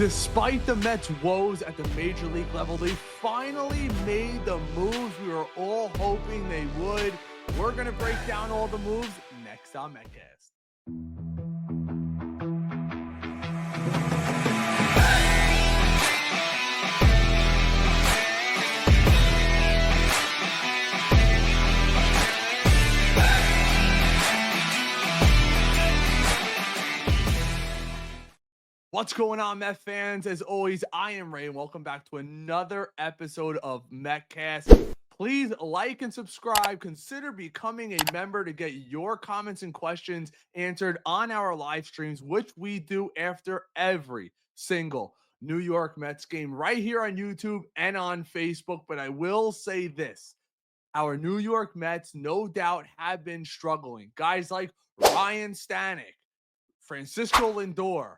Despite the Mets' woes at the major league level, they finally made the moves we were all hoping they would. We're going to break down all the moves next on Metcast. What's going on, Met fans? As always, I am Ray, and welcome back to another episode of Metcast. Please like and subscribe. Consider becoming a member to get your comments and questions answered on our live streams, which we do after every single New York Mets game right here on YouTube and on Facebook. But I will say this. Our New York Mets, no doubt, have been struggling. Guys like Ryan Stanek, Francisco Lindor,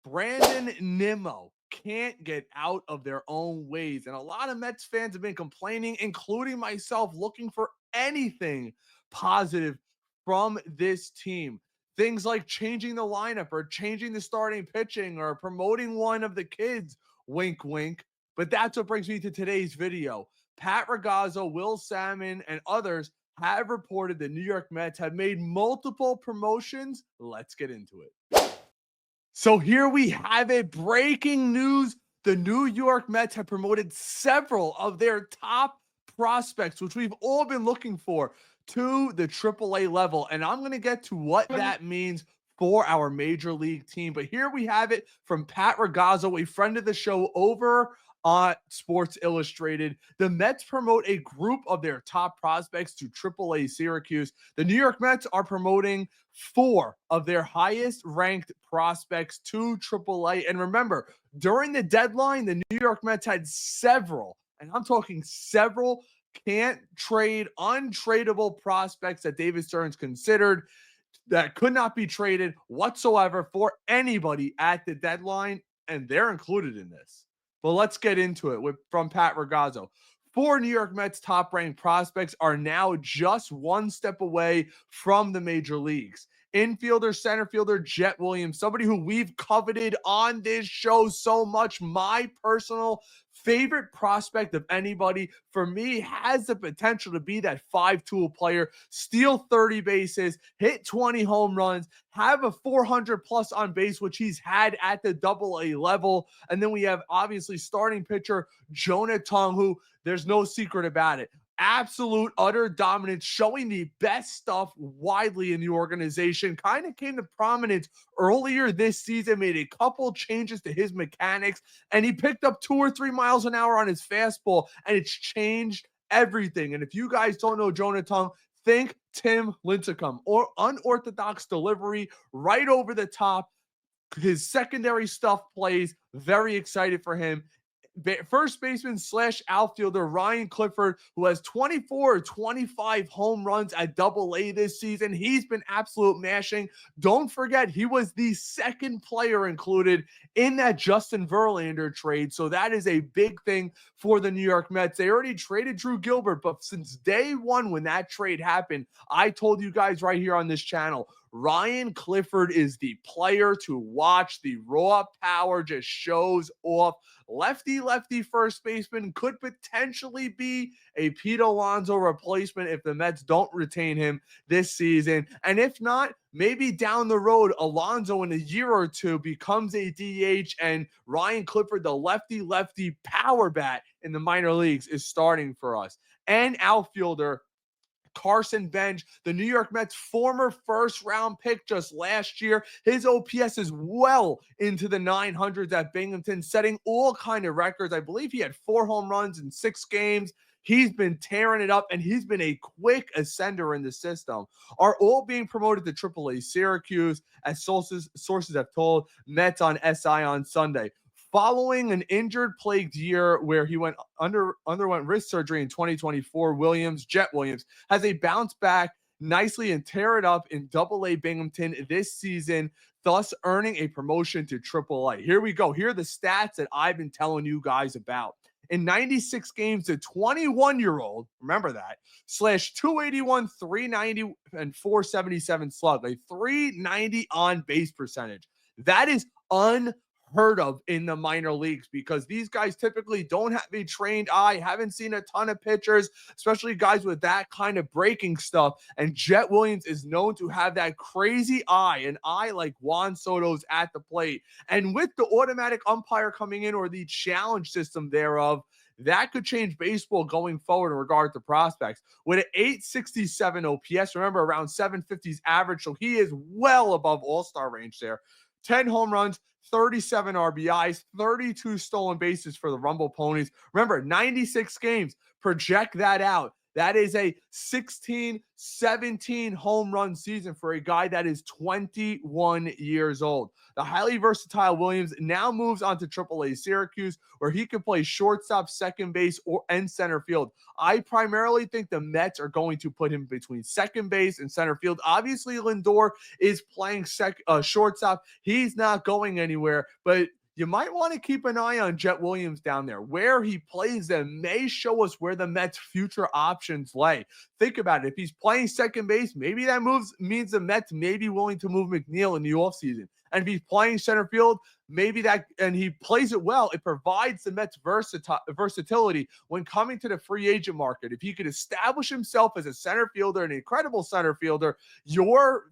Brandon Nimmo can't get out of their own ways. And a lot of Mets fans have been complaining, including myself, looking for anything positive from this team. Things like changing the lineup or changing the starting pitching or promoting one of the kids, wink, wink. But that's what brings me to today's video. Pat Ragazzo, Will Salmon, and others have reported the New York Mets have made multiple promotions. Let's get into it. So here we have it. Breaking news. The New York Mets have promoted several of their top prospects, which we've all been looking for, to the AAA level. And I'm going to get to what that means for our major league team. But here we have it from Pat Ragazzo, a friend of the show over on Sports Illustrated. The Mets promote a group of their top prospects to AAA Syracuse. The New York Mets are promoting 4 of their highest ranked prospects to AAA. And remember, during the deadline, the New York Mets had several, and I'm talking several, can't trade, untradeable prospects that David Stearns considered that could not be traded whatsoever for anybody at the deadline, and they're included in this. But let's get into it from Pat Ragazzo. 4 New York Mets top-ranked prospects are now just one step away from the major leagues. Infielder, center fielder, Jet Williams, somebody who we've coveted on this show so much, my personal favorite prospect of anybody, for me, has the potential to be that 5-tool player, steal 30 bases, hit 20 home runs, have a 400 plus on base, which he's had at the AA level. And then we have obviously starting pitcher Jonah Tong, who there's no secret about it. Absolute, utter dominance, showing the best stuff widely in the organization. Kind of came to prominence earlier this season, made a couple changes to his mechanics, and he picked up 2 or 3 miles an hour on his fastball, and it's changed everything. And if you guys don't know Jonah Tong, think Tim Lincecum, or unorthodox delivery, right over the top. His secondary stuff plays. Very excited for him. First baseman / outfielder Ryan Clifford, who has 24 or 25 home runs at AA this season. He's been absolute mashing. Don't forget, he was the second player included in that Justin Verlander trade. So that is a big thing for the New York Mets. They already traded Drew Gilbert, but since day one when that trade happened, I told you guys right here on this channel, Ryan Clifford is the player to watch. The raw power just shows off. Lefty first baseman, could potentially be a Pete Alonso replacement if the Mets don't retain him this season. And if not, maybe down the road, Alonso in a year or two becomes a DH, and Ryan Clifford, the lefty power bat in the minor leagues, is starting for us. And outfielder Carson Bench, the New York Mets' former first-round pick just last year. His OPS is well into the 900s at Binghamton, setting all kind of records. I believe he had 4 home runs in 6 games. He's been tearing it up, and he's been a quick ascender in the system. Are all being promoted to AAA Syracuse, as sources have told Mets on SI on Sunday. Following an injured-plagued year where he underwent wrist surgery in 2024, Jet Williams, has a bounce back nicely and tear it up in AA Binghamton this season, thus earning a promotion to AAA. Here we go. Here are the stats that I've been telling you guys about. In 96 games, the 21-year-old, remember that, / 281, 390, and 477 slug, a 390 on base percentage. That is unheard heard of in the minor leagues, because these guys typically don't have a trained eye, haven't seen a ton of pitchers, especially guys with that kind of breaking stuff. And Jet Williams is known to have that crazy eye, an eye like Juan Soto's at the plate. And with the automatic umpire coming in, or the challenge system thereof, that could change baseball going forward in regard to prospects. With an 867 OPS, remember around 750s average, so he is well above all-star range there. 10 home runs, 37 RBIs, 32 stolen bases for the Rumble Ponies. Remember, 96 games. Project that out. That is a 16, 17 home run season for a guy that is 21 years old. The highly versatile Williams now moves on to AAA Syracuse, where he can play shortstop, second base, and center field. I primarily think the Mets are going to put him between second base and center field. Obviously, Lindor is playing shortstop. He's not going anywhere, but you might want to keep an eye on Jet Williams down there. Where he plays them may show us where the Mets' future options lay. Think about it. If he's playing second base, maybe that means the Mets may be willing to move McNeil in the offseason. And if he's playing center field, maybe that, and he plays it well, it provides the Mets versatility when coming to the free agent market. If he could establish himself as a center fielder, an incredible center fielder, your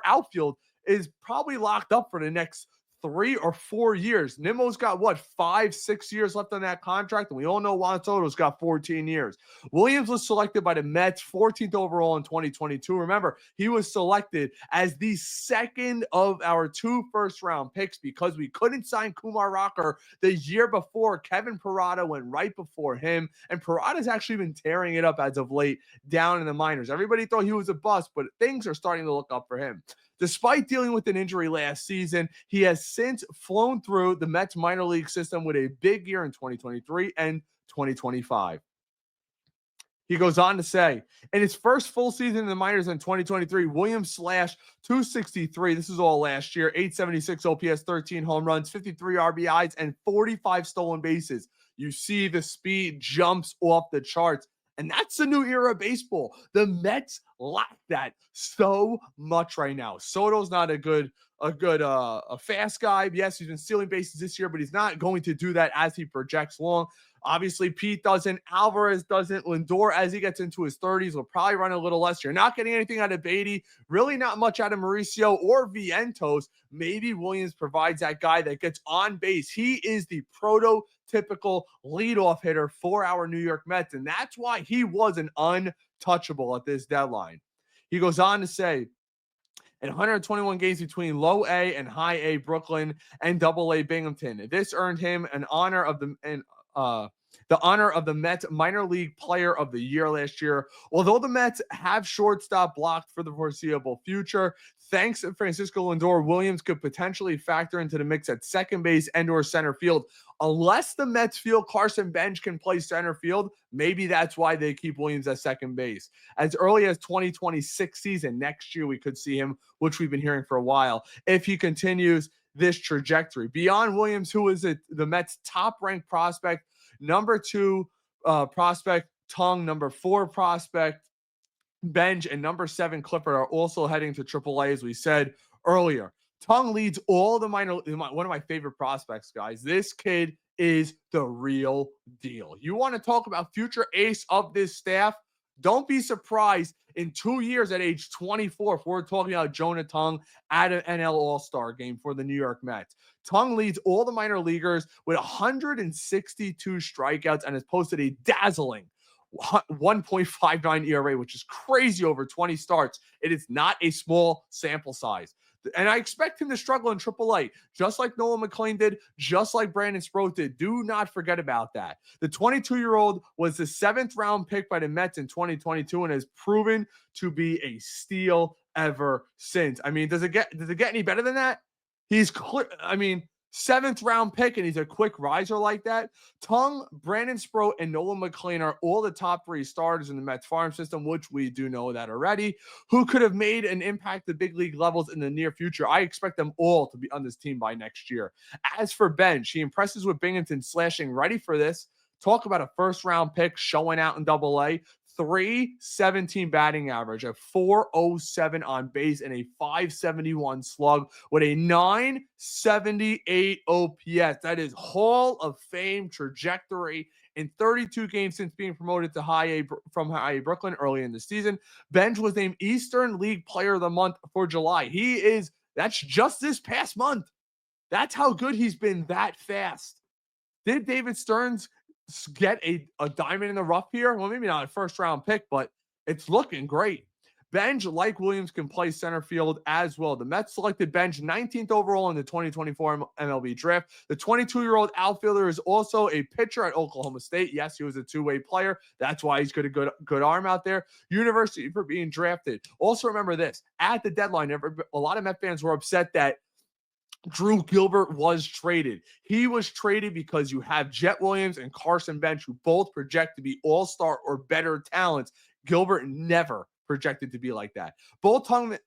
outfield is probably locked up for the next 3 or 4 years. Nimmo's got 5-6 years left on that contract, and we all know Juan Soto's got 14 years. Williams was selected by the Mets 14th overall in 2022. Remember, he was selected as the second of our 2 first-round picks because we couldn't sign Kumar Rocker the year before. Kevin Parada went right before him, and Parada's actually been tearing it up as of late down in the minors. Everybody thought he was a bust, but things are starting to look up for him. Despite dealing with an injury last season, he has since flown through the Mets minor league system with a big year in 2023 and 2025. He goes on to say, in his first full season in the minors in 2023, Williams slashed 263. This is all last year. 876 OPS, 13 home runs, 53 RBIs, and 45 stolen bases. You see the speed jumps off the charts. And that's the new era of baseball. The Mets lack that so much right now. Soto's not a fast guy. Yes, he's been stealing bases this year, but he's not going to do that as he projects long. Obviously, Pete doesn't. Alvarez doesn't. Lindor, as he gets into his 30s, will probably run a little less. You're not getting anything out of Beatty. Really not much out of Mauricio or Vientos. Maybe Williams provides that guy that gets on base. He is the prototypical leadoff hitter for our New York Mets, and that's why he was an untouchable at this deadline. He goes on to say, in 121 games between low A and high A Brooklyn and double A Binghamton, this earned him an honor of the honor of the Mets minor league player of the year last year. Although the Mets have shortstop blocked for the foreseeable future, thanks to Francisco Lindor, Williams could potentially factor into the mix at second base and or center field. Unless the Mets feel Carson Bench can play center field, maybe that's why they keep Williams at second base. As early as 2026 season, next year we could see him, which we've been hearing for a while, if he continues this trajectory. Beyond Williams, who is the Mets' top-ranked prospect, number 2 prospect Tung, number 4 prospect Benj, and number 7 Clifford are also heading to AAA, as we said earlier. Tung leads all the one of my favorite prospects, guys. This kid is the real deal. You want to talk about future ace of this staff? Don't be surprised in 2 years at age 24 if we're talking about Jonah Tung at an NL All-Star game for the New York Mets. Tung leads all the minor leaguers with 162 strikeouts and has posted a dazzling 1.59 ERA, which is crazy over 20 starts. It is not a small sample size. And I expect him to struggle in AAA, just like Nolan McLean did, just like Brandon Sproat did. Do not forget about that. The 22-year-old was the 7th round pick by the Mets in 2022 and has proven to be a steal ever since. I mean, does it get any better than that? He's clear. I mean, 7th round pick, and he's a quick riser like that. Tung, Brandon Sproat, and Nolan McLean are all the top 3 starters in the Mets farm system, which we do know that already, who could have made an impact at big league levels in the near future. I expect them all to be on this team by next year. As for Bench, he impresses with Binghamton slashing. Ready for this? Talk about a first-round pick showing out in Double-A. .317 batting average, a .407 on base, and a .571 slug with a .978 OPS. That is Hall of Fame trajectory. In 32 games since being promoted to High A from High A Brooklyn early in the season, Benj was named Eastern League Player of the Month for July. That's just this past month. That's how good he's been that fast. Did David Stearns get a diamond in the rough here? Well, maybe not a first round pick, but it's looking great. Benj, like Williams, can play center field as well. The Mets selected Benj 19th overall in the 2024 MLB draft. The 22-year-old outfielder is also a pitcher at Oklahoma State. Yes, he was a two-way player. That's why he's got a good arm out there. University for being drafted. Also remember this, at the deadline, a lot of Met fans were upset that Drew Gilbert was traded. He was traded because you have Jet Williams and Carson Bench, who both project to be all-star or better talents. Gilbert never projected to be like that. Both Tung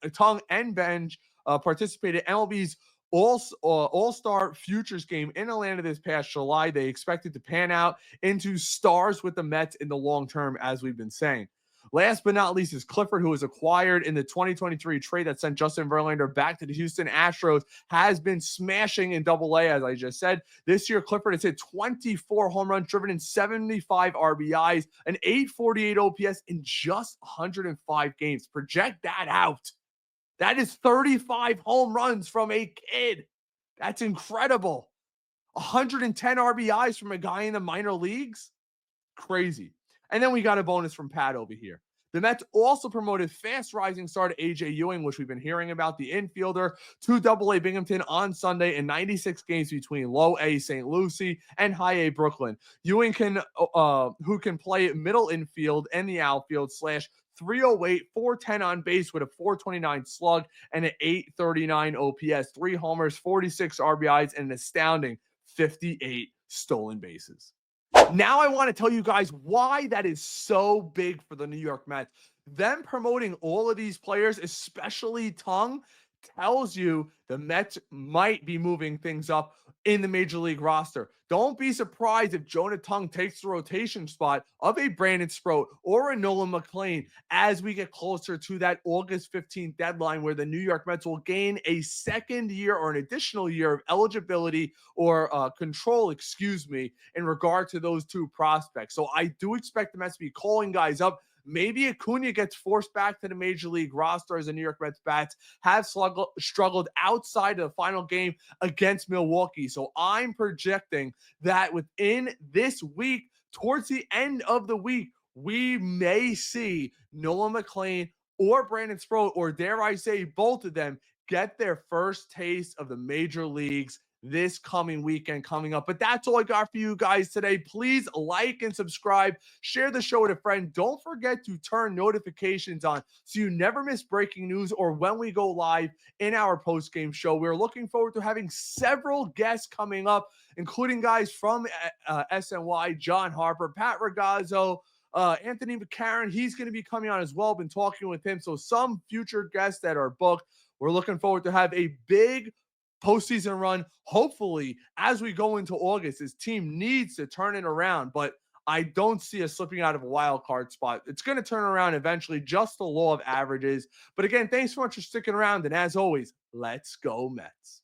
and Bench participated in MLB's All-Star Futures game in Atlanta this past July. They expected to pan out into stars with the Mets in the long term, as we've been saying. Last but not least is Clifford, who was acquired in the 2023 trade that sent Justin Verlander back to the Houston Astros, has been smashing in Double-A, as I just said. This year, Clifford has hit 24 home runs, driven in 75 RBIs, an .848 OPS in just 105 games. Project that out. That is 35 home runs from a kid. That's incredible. 110 RBIs from a guy in the minor leagues. Crazy. And then we got a bonus from Pat over here. The Mets also promoted fast rising star AJ Ewing, which we've been hearing about, the infielder, to Double-A Binghamton on Sunday in 96 games between Low A St. Lucie and High A Brooklyn. Ewing who can play middle infield and the outfield, /308, 410 on base with a .429 slug and an .839 OPS, 3 homers, 46 RBIs, and an astounding 58 stolen bases. Now I want to tell you guys why that is so big for the New York Mets. Them promoting all of these players, especially Tung, tells you the Mets might be moving things up in the Major League roster. Don't be surprised if Jonah Tung takes the rotation spot of a Brandon Sproat or a Nolan McLean as we get closer to that August 15th deadline, where the New York Mets will gain a second year or an additional year of eligibility or control, in regard to those two prospects. So I do expect the Mets to be calling guys up. Maybe Acuna gets forced back to the Major League roster as the New York Mets bats have struggled outside of the final game against Milwaukee. So I'm projecting that within this week, towards the end of the week, we may see Nolan McLean or Brandon Sproat, or dare I say both of them, get their first taste of the major leagues this coming weekend coming up. But that's all I got for you guys today. Please like and subscribe, share the show with a friend. Don't forget to turn notifications on so you never miss breaking news or when we go live in our post-game show. We're looking forward to having several guests coming up, including guys from SNY, John Harper, Pat Ragazzo, Anthony McCarron. He's going to be coming on as well. Been talking with him. So some future guests that are booked. We're looking forward to have a big postseason run. Hopefully, as we go into August, this team needs to turn it around, but I don't see us slipping out of a wild card spot. It's going to turn around eventually, just the law of averages. But again, thanks so much for sticking around. And as always, let's go Mets.